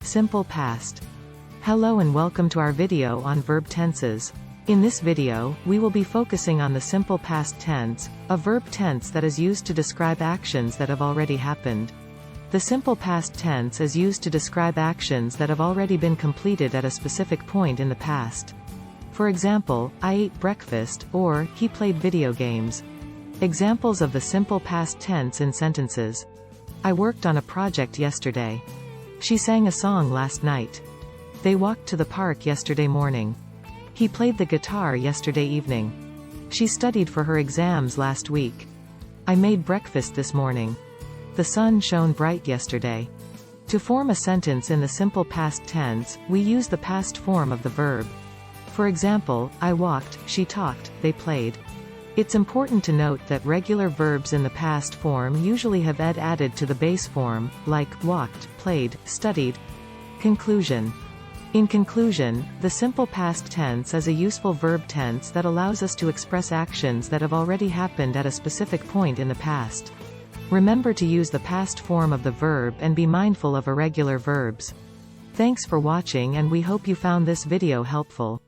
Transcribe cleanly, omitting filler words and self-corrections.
Simple past. Hello and welcome to our video on verb tenses. In this video, we will be focusing on the simple past tense, a verb tense that is used to describe actions that have already happened. The simple past tense is used to describe actions that have already been completed at a specific point in the past. For example, I ate breakfast, or, he played video games. Examples of the simple past tense in sentences. I worked on a project yesterday. She sang a song last night. They walked to the park yesterday morning. He played the guitar yesterday evening. She studied for her exams last week. I made breakfast this morning. The sun shone bright yesterday. To form a sentence in the simple past tense, we use the past form of the verb. For example, I walked, she talked, they played. It's important to note that regular verbs in the past form usually have ed added to the base form, like walked, played, studied. Conclusion. In conclusion, the simple past tense is a useful verb tense that allows us to express actions that have already happened at a specific point in the past. Remember to use the past form of the verb and be mindful of irregular verbs. Thanks for watching, and we hope you found this video helpful.